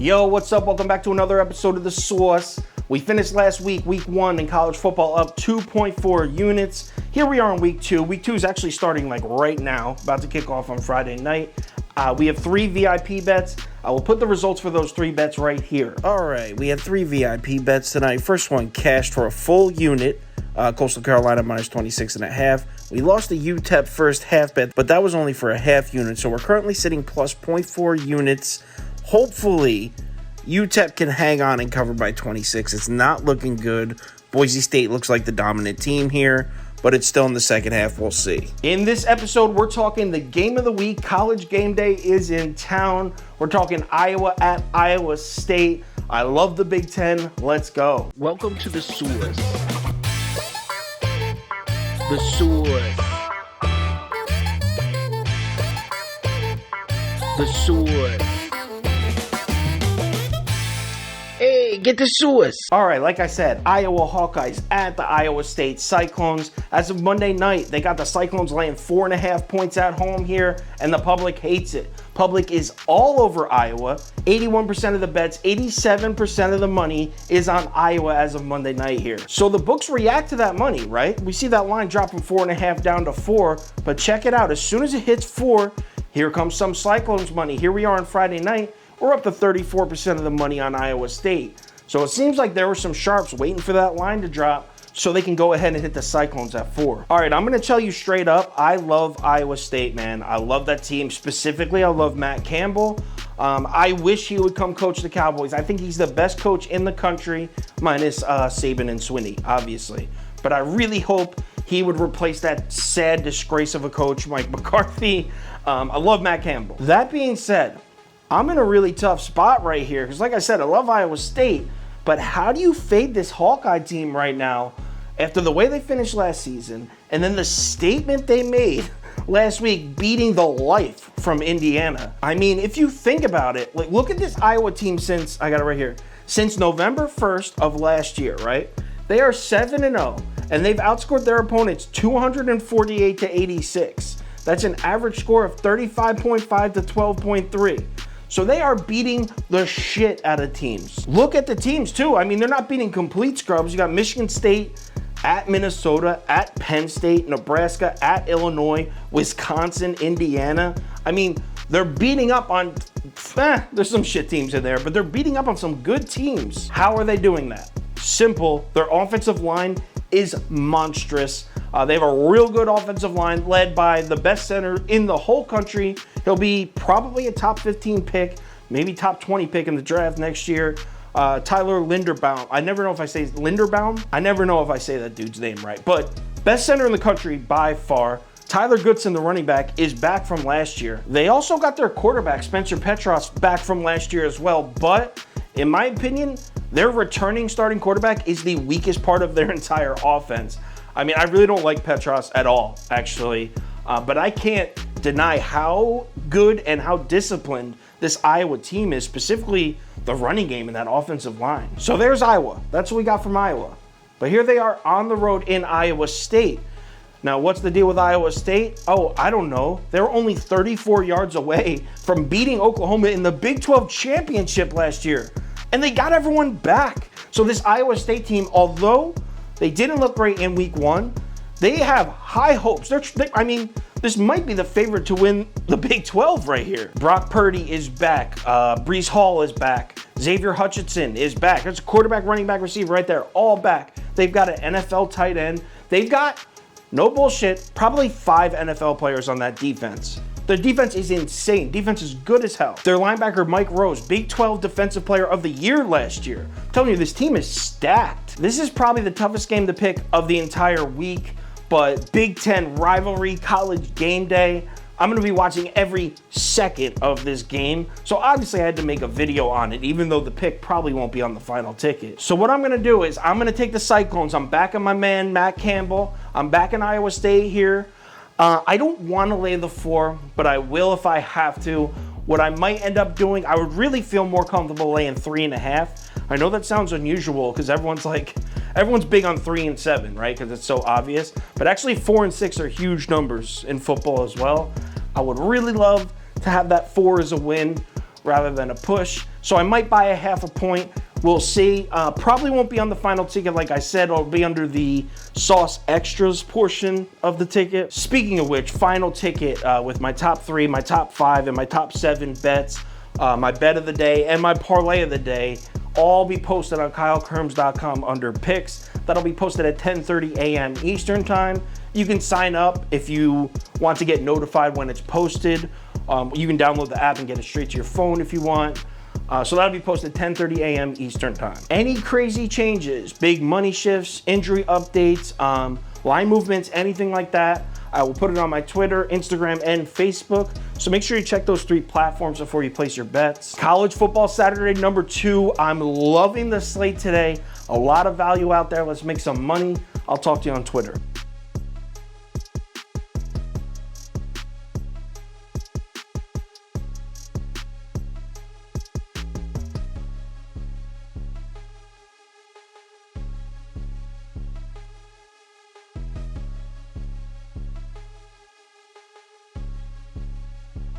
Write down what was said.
Yo, what's up? Welcome back to another episode of The Sauce. We finished last week, week 1 in college football, up 2.4 units. Here we are in week 2. Week 2 is actually starting like right now, about to kick off on Friday night. We have 3 VIP bets. I will put the results for those 3 bets right here. All right, we had 3 VIP bets tonight. First one cashed for a full unit. Coastal Carolina minus 26.5. We lost the UTEP first half bet, but that was only for a half unit. So we're currently sitting plus 0.4 units. Hopefully, UTEP can hang on and cover by 26. It's not looking good. Boise State looks like the dominant team here, but it's still in the second half. We'll see. In this episode, we're talking the game of the week. College game day is in town. We're talking Iowa at Iowa State. I love the Big Ten. Let's go. Welcome to The Sauce. The Sauce. The Sauce. Hey, get the sauce. All right, like I said, Iowa Hawkeyes at the Iowa State Cyclones. As of Monday night, they got the Cyclones laying 4.5 points at home here, and the public hates it. Public is all over Iowa. 81% of the bets, 87% of the money is on Iowa as of Monday night here. So the books react to that money, right? We see that line drop from 4.5 down to 4, but check it out. As soon as it hits 4, here comes some Cyclones money. Here we are on Friday night. We're up to 34% of the money on Iowa State. So it seems like there were some sharps waiting for that line to drop so they can go ahead and hit the Cyclones at 4. All right, I'm going to tell you straight up, I love Iowa State, man. I love that team. Specifically, I love Matt Campbell. I wish he would come coach the Cowboys. I think he's the best coach in the country, minus Saban and Swinney, obviously. But I really hope he would replace that sad disgrace of a coach, Mike McCarthy. I love Matt Campbell. That being said, I'm in a really tough spot right here because, like I said, I love Iowa State, but how do you fade this Hawkeye team right now after the way they finished last season and then the statement they made last week beating the life from Indiana? I mean, if you think about it, like look at this Iowa team since, I got it right here, since November 1st of last year, right? They are 7-0, and they've outscored their opponents 248 to 86. That's an average score of 35.5 to 12.3. So they are beating the shit out of teams. Look at the teams too. I mean, they're not beating complete scrubs. You got Michigan State at Minnesota, at Penn State, Nebraska, at Illinois, Wisconsin, Indiana. I mean, they're beating up on, there's some shit teams in there, but they're beating up on some good teams. How are they doing that? Simple. Their offensive line is monstrous. They have a real good offensive line led by the best center in the whole country. He'll be probably a top 15 pick, maybe top 20 pick in the draft next year. Tyler Linderbaum. I never know if I say Linderbaum. I never know if I say that dude's name right. But best center in the country by far. Tyler Goodson, the running back, is back from last year. They also got their quarterback, Spencer Petras, back from last year as well. But in my opinion, their returning starting quarterback is the weakest part of their entire offense. I mean, I really don't like Petras at all, actually. But I can't deny how good and how disciplined this Iowa team is, specifically the running game and that offensive line. So there's Iowa. That's what we got from Iowa. But here they are on the road in Iowa State. Now, what's the deal with Iowa State? Oh, I don't know. They're only 34 yards away from beating Oklahoma in the Big 12 championship last year. And they got everyone back. So this Iowa State team, although they didn't look great in week 1, they have high hopes. I mean, this might be the favorite to win the Big 12 right here. Brock Purdy is back. Breece Hall is back. Xavier Hutchinson is back. There's a quarterback, running back, receiver right there, all back. They've got an NFL tight end. They've got, no bullshit, probably 5 NFL players on that defense. Their defense is insane. Defense is good as hell. Their linebacker, Mike Rose, Big 12 Defensive Player of the Year last year. I'm telling you, this team is stacked. This is probably the toughest game to pick of the entire week, but Big Ten rivalry, college game day. I'm going to be watching every second of this game. So obviously I had to make a video on it, even though the pick probably won't be on the final ticket. So what I'm going to do is I'm going to take the Cyclones. I'm backing my man, Matt Campbell. I'm backing Iowa State here. I don't want to lay the 4, but I will if I have to. What I might end up doing, I would really feel more comfortable laying 3.5. I know that sounds unusual because everyone's big on 3 and 7, right? Because it's so obvious. But actually 4 and 6 are huge numbers in football as well. I would really love to have that 4 as a win. rather than a push. So I might buy a half a point. We'll see. Probably won't be on the final ticket, like I said. It'll be under the sauce extras portion of the ticket. Speaking of which, final ticket with my top 3, my top 5, and my top 7 bets, my bet of the day, and my parlay of the day, all be posted on KyleKirms.com under picks. That'll be posted at 10:30 a.m. Eastern time. You can sign up if you want to get notified when it's posted. You can download the app and get it straight to your phone if you want. So that'll be posted 10:30 a.m. Eastern time. Any crazy changes, big money shifts, injury updates, line movements, anything like that, I will put it on my Twitter, Instagram, and Facebook. So make sure you check those 3 platforms before you place your bets. College football Saturday number 2. I'm loving the slate today. A lot of value out there. Let's make some money. I'll talk to you on Twitter.